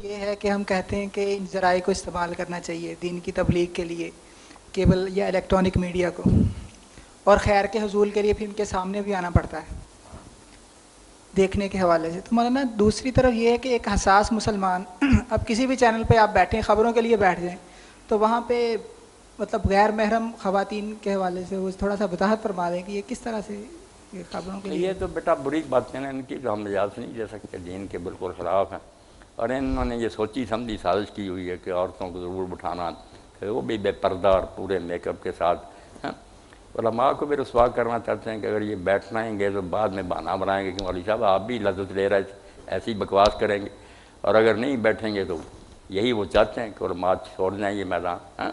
یہ ہے کہ ہم کہتے ہیں کہ ان ذرائع کو استعمال کرنا چاہیے دین کی تبلیغ کے لیے، کیبل یا الیکٹرانک میڈیا کو، اور خیر کے حصول کے لیے پھر ان کے سامنے بھی آنا پڑتا ہے دیکھنے کے حوالے سے۔ تو مولانا دوسری طرف یہ ہے کہ ایک حساس مسلمان اب کسی بھی چینل پہ آپ بیٹھیں، خبروں کے لیے بیٹھ جائیں، تو وہاں پہ مطلب غیر محرم خواتین کے حوالے سے وہ تھوڑا سا وضاحت فرما دیں کہ یہ کس طرح سے یہ خبروں کے لیے۔ یہ تو بیٹا بری باتیں ہیں ان کی، تو ہم اجازت نہیں دے سکتے، دین کے بالکل خلاف ہیں، اور انہوں نے یہ سوچی سمجھی سازش کی ہوئی ہے کہ عورتوں کو ضرور بٹھانا، کہ وہ بھی بے پردہ اور پورے میک اپ کے ساتھ ہیں۔ علماء کو بھی رسوا کرنا چاہتے ہیں کہ اگر یہ بیٹھنائیں گے تو بعد میں بہانہ بنائیں گے کہ مولوی صاحب آپ بھی لذت لے رہے تھے، ایسی بکواس کریں گے، اور اگر نہیں بیٹھیں گے تو یہی وہ چاہتے ہیں کہ علماء چھوڑ جائیں یہ میدان۔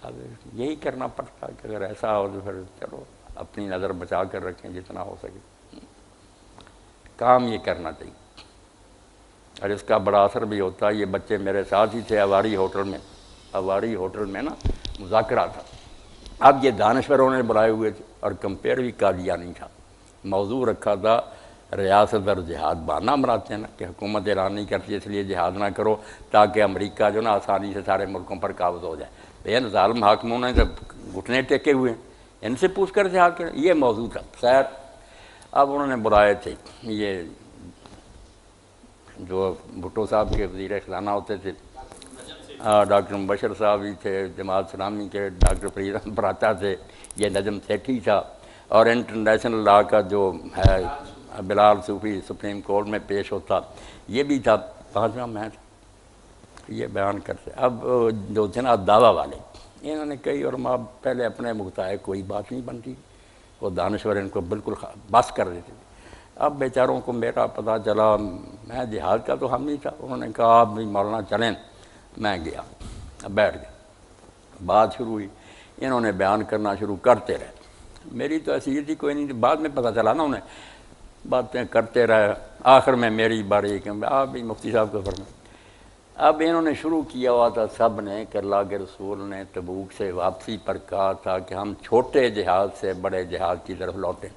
اب یہی کرنا پڑتا ہے کہ اگر ایسا ہو تو پھر چلو اپنی نظر بچا کر رکھیں جتنا ہو سکے، کام یہ کرنا چاہیے، اور اس کا بڑا اثر بھی ہوتا ہے۔ یہ بچے میرے ساتھ ہی تھے اواری ہوٹل میں نا مذاکرہ تھا، اب یہ دانشوروں نے بلائے ہوئے تھے اور کمپیئر بھی قادیانی تھا، موضوع رکھا تھا ریاست اور جہاد، بہانہ بناتے ہیں نا کہ حکومت اعلان نہیں کرتی اس لیے جہاد نہ کرو تاکہ امریکہ جو نا آسانی سے سارے ملکوں پر قابض ہو جائے۔ بہن ظالم حاکموں نے جب گھٹنے ٹیکے ہوئے ہیں، ان سے پوچھ کر جہاد کریں، یہ موضوع تھا۔ خیر اب انہوں نے بلائے تھے یہ جو بھٹو صاحب کے وزیر خزانہ ہوتے تھے، ڈاکٹر مبشر صاحب بھی تھے، جماعت اسلامی کے ڈاکٹر فرید احمد براتا تھے، یہ نجم سیٹھی تھا، اور انٹرنیشنل لا کا جو ہے بلال صوفی سپریم کورٹ میں پیش ہوتا یہ بھی تھا، پانچواں میں تھا، یہ بیان کرتے۔ اب جو تھے نا دعویٰ والے، انہوں نے کئی علماء پہلے اپنے مختار کوئی بات نہیں بنتی، وہ دانشور ان کو بالکل بس کر دیتے تھے۔ اب بیچاروں کو میرا پتہ چلا، میں جہاد کا تو ہم نہیں تھا، انہوں نے کہا آپ بھی مولانا چلیں، میں گیا، اب بیٹھ گیا، بات شروع ہوئی، انہوں نے بیان کرنا شروع کرتے رہے، میری تو حیثیت ہی کوئی نہیں تھی، بعد میں پتہ چلا نا انہیں، باتیں کرتے رہے، آخر میں میری باری کہ آپ بھی مفتی صاحب کو فرمائیں۔ اب انہوں نے شروع کیا ہوا تھا سب نے کہ اللہ کے رسول نے تبوک سے واپسی پر کہا تھا کہ ہم چھوٹے جہاد سے بڑے جہاد کی طرف لوٹیں۔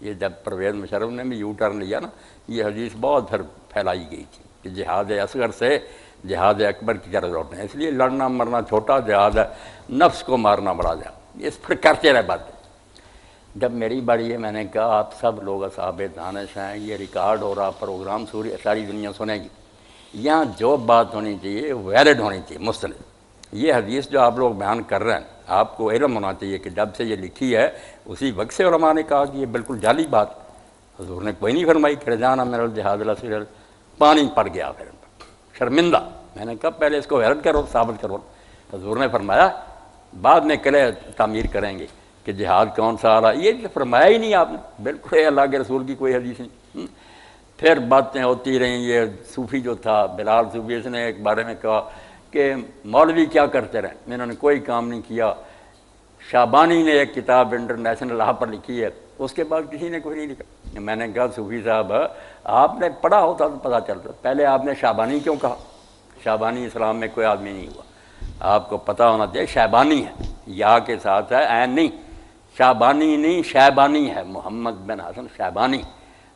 یہ جب پرویز مشرف نے بھی یو ٹرن لیا نا، یہ حدیث بہت پھر پھیلائی گئی تھی کہ جہاد اصغر سے جہاد اکبر کی طرف لوٹیں، اس لیے لڑنا مرنا چھوٹا جہاد ہے، نفس کو مارنا بڑا جہاد، اس پر کرتے رہے باتیں۔ جب میری باری ہے میں نے کہا آپ سب لوگ اصحاب دانش ہیں، یہ ریکارڈ ہو رہا پروگرام ساری دنیا سنے گی، یہاں جو بات ہونی چاہیے ویلڈ ہونی چاہیے، مستند۔ یہ حدیث جو آپ لوگ بیان کر رہے ہیں آپ کو علم ہونا چاہیے کہ جب سے یہ لکھی ہے اسی وقت سے علماء نے کہا کہ یہ بالکل جعلی بات، حضور نے کوئی نہیں فرمائی کہ رجانا من الجہاد الاصغر، پانی پڑ گیا پھر شرمندہ۔ میں نے کہا پہلے اس کو ویلڈ کرو، ثابت کرو۔ حضور نے فرمایا بعد میں قلعہ تعمیر کریں گے کہ جہاد کون سا آ رہا، یہ فرمایا ہی نہیں آپ نے، بالکل اللہ کے رسول کی کوئی حدیث نہیں۔ پھر باتیں ہوتی رہیں، یہ صوفی جو تھا بلال صوفی، اس نے ایک بارے میں کہا کہ مولوی کیا کرتے رہے، انہوں نے کوئی کام نہیں کیا۔ شعبانی نے ایک کتاب انٹرنیشنل لا پر لکھی ہے، اس کے بعد کسی نے کوئی نہیں لکھا۔ میں نے کہا صوفی صاحب آپ نے پڑھا ہوتا تو پتہ چلتا، پہلے آپ نے شعبانی کیوں کہا؟ شعبانی اسلام میں کوئی آدمی نہیں ہوا، آپ کو پتہ ہونا چاہیے شعبانی ہے، یا کے ساتھ ہے عین نہیں، شعبانی نہیں شیبانی ہے، محمد بن حسن شیبانی۔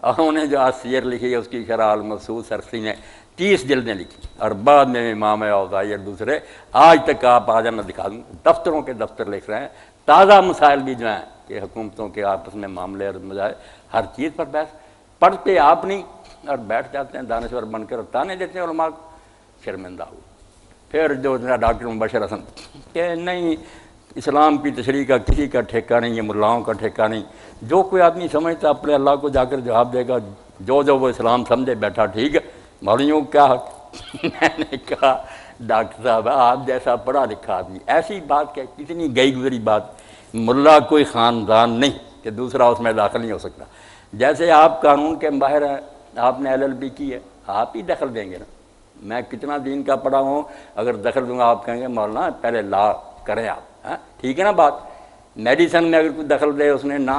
اور انہوں نے جو سیر لکھی ہے اس کی شرح المبسوط سرخسی نے 30 جلدیں لکھی، اور بعد میں امام اوزاعی اور دوسرے، آج تک آپ آ جانا دکھا دوں، دفتروں کے دفتر لکھ رہے ہیں، تازہ مسائل بھی جو ہیں کہ حکومتوں کے آپس میں معاملے اور مزائل، ہر چیز پر بحث، پڑھتے آپ نہیں اور بیٹھ جاتے ہیں دانشور بن کر تانے دیتے ہیں علماء کو، شرمندہ ہو۔ پھر جو ڈاکٹر مبشر حسن کہ نہیں اسلام کی تشریح کا کسی کا ٹھیکہ نہیں، یہ ملاؤں کا ٹھیکہ نہیں، جو کوئی آدمی سمجھتا اپنے اللہ کو جا کر جواب دے گا، جو وہ اسلام سمجھے بیٹھا ٹھیک ہے، مولویوں کو کیا حق۔ میں نے کہا ڈاکٹر صاحب آپ جیسا پڑھا لکھا آدمی ایسی بات کہ کتنی گئی گزری بات، ملا کوئی خاندان نہیں کہ دوسرا اس میں داخل نہیں ہو سکتا، جیسے آپ قانون کے ماہر ہیں، آپ نے LLB کی ہے، آپ ہی دخل دیں گے نا، میں کتنا دین کا پڑھا ہوں، اگر دخل دوں گا آپ کہیں گے مولانا پہلے لا کریں آپ، ٹھیک ہے نا بات۔ میڈیسن میں اگر کوئی دخل دے، اس نے نہ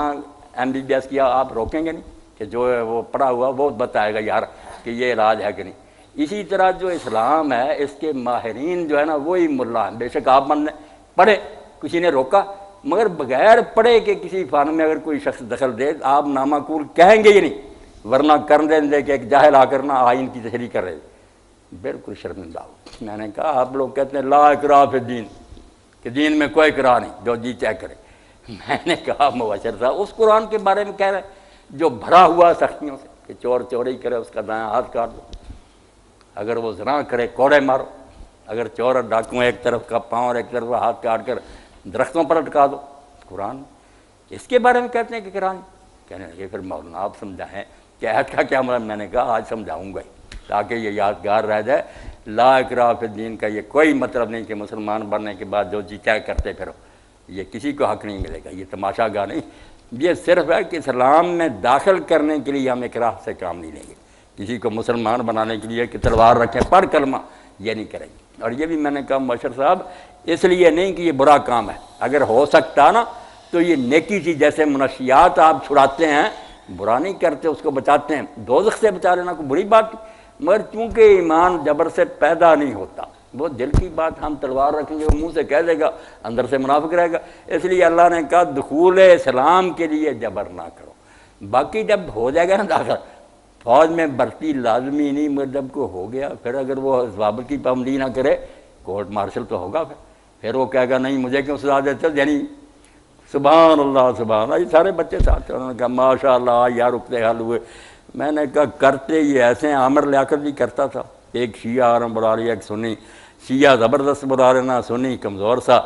MBBS کیا، آپ روکیں گے نہیں کہ جو ہے وہ پڑھا ہوا وہ بتائے گا یار کہ یہ علاج ہے کہ نہیں۔ اسی طرح جو اسلام ہے اس کے ماہرین جو ہے نا وہی ملا ہیں، بے شک آپ من پڑھے، کسی نے روکا، مگر بغیر پڑھے کہ کسی فن میں اگر کوئی شخص دخل دے آپ نامعقول کہیں گے ہی نہیں، ورنہ کر دیں دے کہ ایک جاہل آ کر نہ آئین کی تشریح کر رہے بالکل شرمندہ ہو۔ میں نے کہا آپ لوگ کہتے ہیں لا اکراہ فی الدین، کہ دین میں کوئی اکراہ نہیں، جو جی چاہے کرے۔ میں نے کہا مبشر صاحب اس قرآن کے بارے میں کہہ رہے ہیں جو بھرا ہوا سختیوں سے، کہ چور چوری کرے اس کا دایاں ہاتھ کاٹ دو، اگر وہ زنا کرے کوڑے مارو، اگر چور اور ڈاکو ایک طرف کا پاؤں اور ایک طرف کا ہاتھ کاٹ کر درختوں پر اٹکا دو، قرآن اس کے بارے میں کہتے ہیں کہ قرآن کہنے لگے پھر مولانا آپ سمجھائیں کہ عہد کا کیا مطلب؟ میں نے کہا آج سمجھاؤں گا ہی تاکہ یہ یادگار رہ جائے، لا اکراہ فی الدین کا یہ کوئی مطلب نہیں کہ مسلمان بننے کے بعد جو جی چاہے کرتے پھرو، یہ کسی کو حق نہیں ملے گا، یہ تماشا گاہ نہیں، یہ صرف ہے کہ اسلام میں داخل کرنے کے لیے ہم اکراہ سے کام نہیں لیں گے، کسی کو مسلمان بنانے کے لیے کہ تلوار رکھیں پڑھ کلمہ، یہ نہیں کریں گے۔ اور یہ بھی میں نے کہا مبشر صاحب اس لیے نہیں کہ یہ برا کام ہے، اگر ہو سکتا نا تو یہ نیکی تھی، جیسے منشیات آپ چھڑاتے ہیں، برا نہیں کرتے، اس کو بچاتے ہیں، دوزخ سے بچا لینا کوئی بری بات نہیں، مگر چونکہ ایمان جبر سے پیدا نہیں ہوتا، وہ دل کی بات ہم تلوار رکھیں گے، وہ منہ سے کہہ دے گا، اندر سے منافق رہے گا، اس لیے اللہ نے کہا دخول اسلام کے لیے جبر نہ کرو، باقی جب ہو جائے گا نا داخل، فوج میں بھرتی لازمی نہیں، مگر جب کو ہو گیا پھر اگر وہ ضابط کی پابندی نہ کرے کورٹ مارشل تو ہوگا، پھر وہ کہے گا نہیں مجھے کیوں سزا دیتے، یعنی سبحان اللہ سبحان اللہ، یہ سارے بچے ساتھ ہیں، انہوں نے کہا ماشاء اللہ یا رکتے حال ہوئے۔ میں نے کہا کرتے یہ ایسے ہیں، عامر لیاقت بھی کرتا تھا، ایک شیعہ آرم بلا رہی ہے، ایک سنی، شیعہ زبردست بلا رہنا، سنی کمزور سا،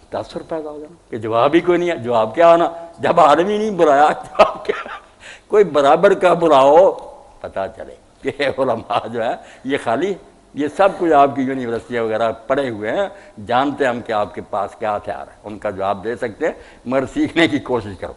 تاثر پیدا ہو جانا کہ جواب ہی کوئی نہیں ہے، جواب کیا آنا، جب آدمی نہیں برایا جواب کیا، کوئی برابر کا براؤ پتہ چلے کہ علماء جو ہے یہ خالی یہ سب کچھ آپ کی یونیورسٹیاں وغیرہ پڑھے ہوئے ہیں، جانتے ہم کہ آپ کے پاس کیا ہتھیار ہے، ان کا جواب دے سکتے ہیں، مگر سیکھنے کی کوشش کرو۔